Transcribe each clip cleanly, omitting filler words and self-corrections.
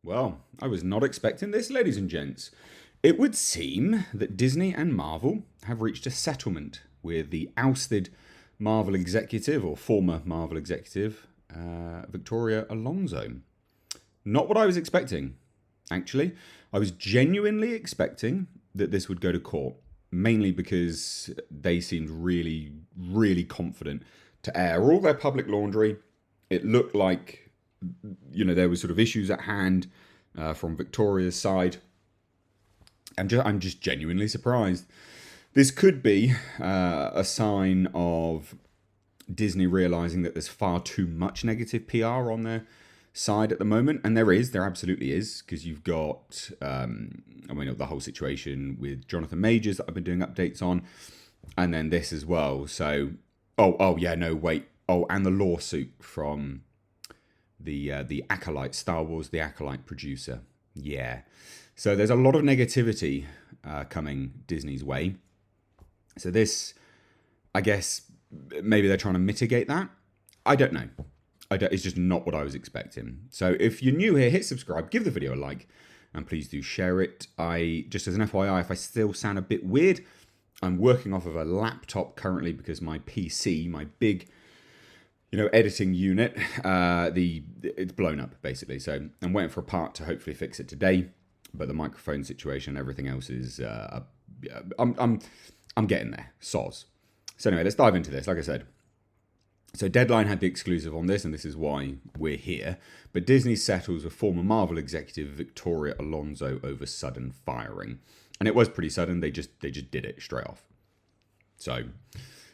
Well, I was not expecting this, ladies and gents. It would seem that Disney and Marvel have reached a settlement with the ousted Marvel executive, or former Marvel executive, Victoria Alonso. Not what I was expecting, actually. I was genuinely expecting that this would go to court, mainly because they seemed really, really confident to air all their public laundry. It looked like, there was sort of issues at hand from Victoria's side. I'm just genuinely surprised. This could be a sign of Disney realizing that there's far too much negative PR on their side at the moment, and there absolutely is, because you've got, the whole situation with Jonathan Majors that I've been doing updates on, and then this as well. So, and the lawsuit from the Acolyte, Star Wars, the Acolyte producer. Yeah. So there's a lot of negativity coming Disney's way. So this, I guess, maybe they're trying to mitigate that. I don't know. It's just not what I was expecting. So if you're new here, hit subscribe, give the video a like, and please do share it. Just as an FYI, if I still sound a bit weird, I'm working off of a laptop currently because my PC, my big editing unit, it's blown up basically. So I'm waiting for a part to hopefully fix it today. But the microphone situation, everything else is, I'm getting there. Soz. So anyway, let's dive into this. Like I said, so Deadline had the exclusive on this, and this is why we're here. But Disney settles with former Marvel executive Victoria Alonso over sudden firing, and it was pretty sudden. They just did it straight off. So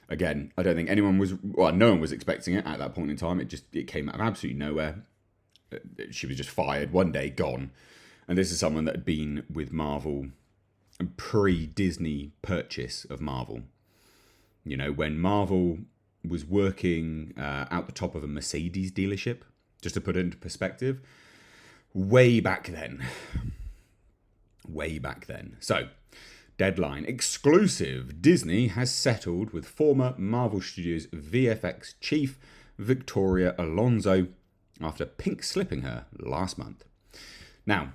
again, I don't think no one was expecting it at that point in time. It came out of absolutely nowhere. She was just fired one day, gone. And this is someone that had been with Marvel pre-Disney purchase of Marvel. When Marvel was working out the top of a Mercedes dealership, just to put it into perspective, way back then. So, Deadline exclusive. Disney has settled with former Marvel Studios VFX chief Victoria Alonso after pink slipping her last month. Now,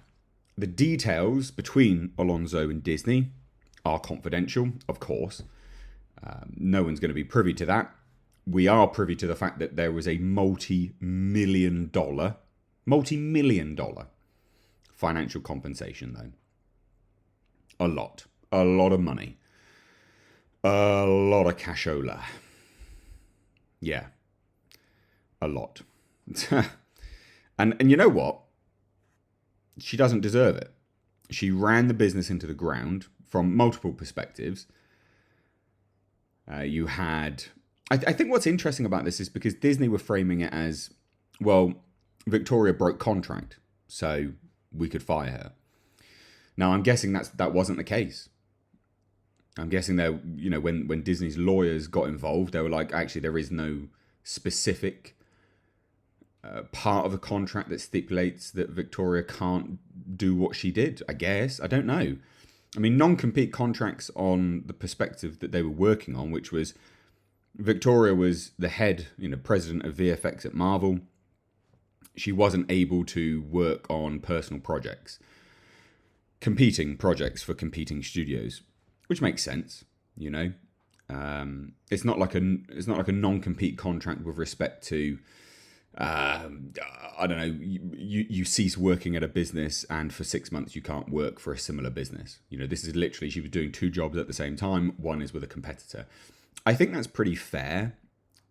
the details between Alonso and Disney are confidential, of course. No one's going to be privy to that. We are privy to the fact that there was a multi-million dollar financial compensation, though. A lot of money. A lot of cashola. Yeah. A lot. And you know what? She doesn't deserve it. She ran the business into the ground from multiple perspectives. You had... I think what's interesting about this is because Disney were framing it as, well, Victoria broke contract, so we could fire her. Now, I'm guessing that wasn't the case. I'm guessing that, when Disney's lawyers got involved, they were like, actually, there is no specific part of the contract that stipulates that Victoria can't do what she did, I guess. I don't know. I mean, non-compete contracts on the perspective that they were working on, which was Victoria was the head, president of VFX at Marvel. She wasn't able to work on personal projects, competing projects for competing studios, which makes sense, It's not like a non-compete contract with respect to, I don't know, you cease working at a business and for 6 months you can't work for a similar business. This is literally, she was doing two jobs at the same time. One is with a competitor. I think that's pretty fair.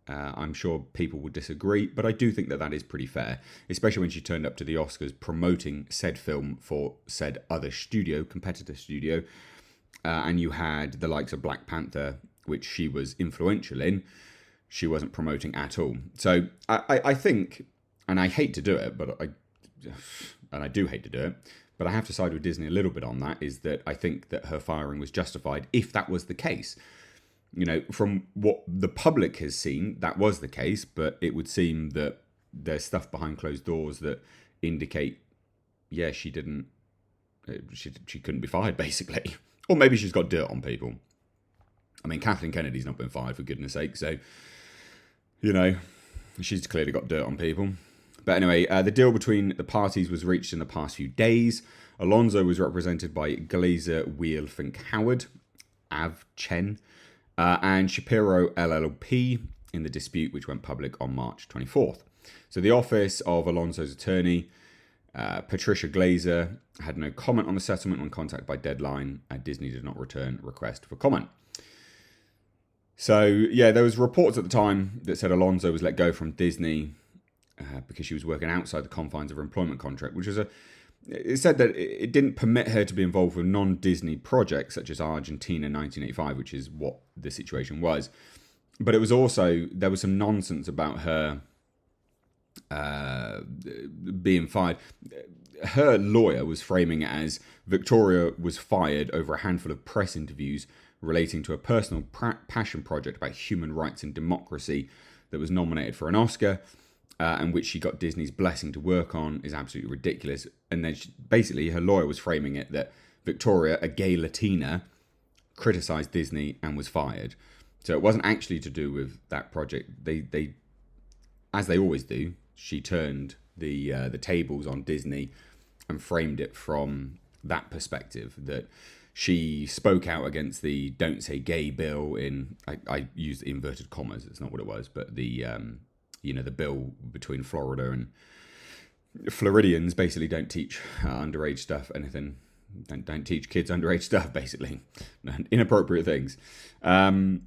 I'm sure people would disagree, but I do think that is pretty fair, especially when she turned up to the Oscars promoting said film for said other studio, competitor studio, and you had the likes of Black Panther, which she was influential in. She wasn't promoting at all. So I think, and I hate to do it, I do hate to do it, but I have to side with Disney a little bit on that, is that I think that her firing was justified if that was the case. From what the public has seen, that was the case, but it would seem that there's stuff behind closed doors that indicate, yeah, she couldn't be fired, basically. Or maybe she's got dirt on people. I mean, Kathleen Kennedy's not been fired, for goodness sake, so, she's clearly got dirt on people. But anyway, the deal between the parties was reached in the past few days. Alonso was represented by Glazer, Wheel, Fink Howard, Av Chen, and Shapiro LLP in the dispute, which went public on March 24th. So the office of Alonso's attorney, Patricia Glazer, had no comment on the settlement when contacted by Deadline. Disney did not return a request for comment. So, yeah, there was reports at the time that said Alonso was let go from Disney because she was working outside the confines of her employment contract, which was it said that it didn't permit her to be involved with non-Disney projects such as Argentina 1985, which is what the situation was. But it was also, there was some nonsense about her being fired. Her lawyer was framing it as Victoria was fired over a handful of press interviews relating to a personal passion project about human rights and democracy that was nominated for an Oscar, and which she got Disney's blessing to work on, is absolutely ridiculous. And then basically her lawyer was framing it that Victoria, a gay Latina, criticised Disney and was fired. So it wasn't actually to do with that project. They as they always do, she turned the tables on Disney and framed it from that perspective, that she spoke out against the Don't Say Gay bill in, I used inverted commas, it's not what it was, but the the bill between Florida and Floridians basically don't teach underage stuff, anything. Don't teach kids underage stuff, basically. Inappropriate things. And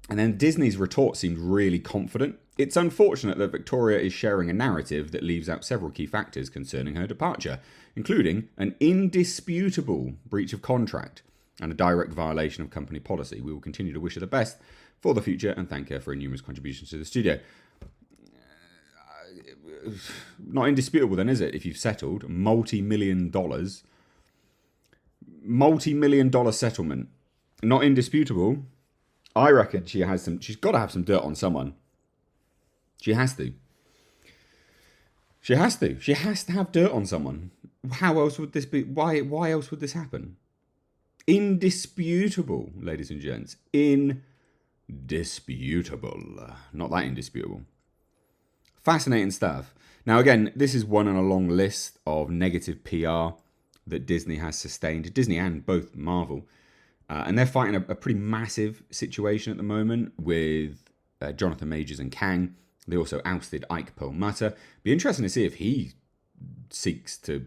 then Disney's retort seemed really confident. It's unfortunate that Victoria is sharing a narrative that leaves out several key factors concerning her departure, including an indisputable breach of contract and a direct violation of company policy. We will continue to wish her the best for the future and thank her for her numerous contributions to the studio. Not indisputable then, is it? If you've settled multi-million dollar settlement, not indisputable. I reckon she's got to have some dirt on someone. She has to. She has to have dirt on someone. How else would this be? Why else would this happen? Indisputable, ladies and gents. Indisputable. Not that indisputable. Fascinating stuff. Now, again, this is one on a long list of negative PR that Disney has sustained. Disney and both Marvel. And they're fighting a pretty massive situation at the moment with Jonathan Majors and Kang. They also ousted Ike Perlmutter. Be interesting to see if he seeks to,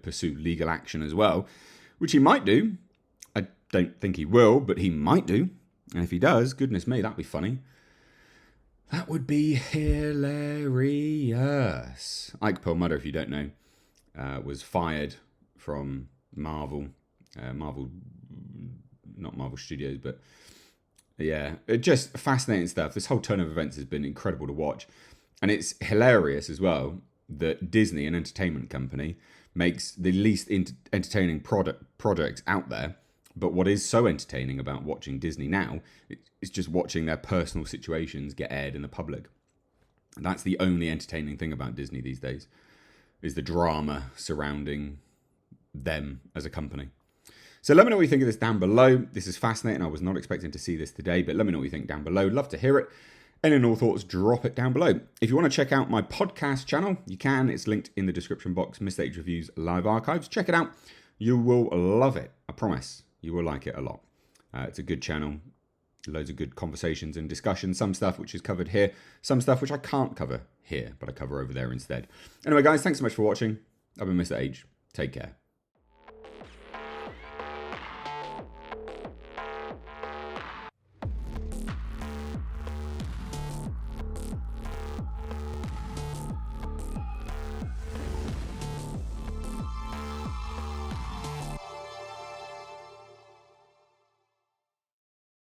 pursue legal action as well, which he might do. I don't think he will, but he might do. And if he does, goodness me, that'd be funny. That would be hilarious. Ike Perlmutter, if you don't know, was fired from Marvel. Not Marvel Studios, but yeah, just fascinating stuff. This whole turn of events has been incredible to watch. And it's hilarious as well that Disney, an entertainment company, makes the least entertaining projects out there. But what is so entertaining about watching Disney now is just watching their personal situations get aired in the public. That's the only entertaining thing about Disney these days, is the drama surrounding them as a company. So let me know what you think of this down below. This is fascinating. I was not expecting to see this today, but let me know what you think down below. Love to hear it. Any and all thoughts, drop it down below. If you want to check out my podcast channel, you can. It's linked in the description box, Mr. H Reviews Live Archives. Check it out. You will love it. I promise. You will like it a lot. It's a good channel. Loads of good conversations and discussions. Some stuff which is covered here. Some stuff which I can't cover here, but I cover over there instead. Anyway, guys, thanks so much for watching. I've been Mr. H. Take care.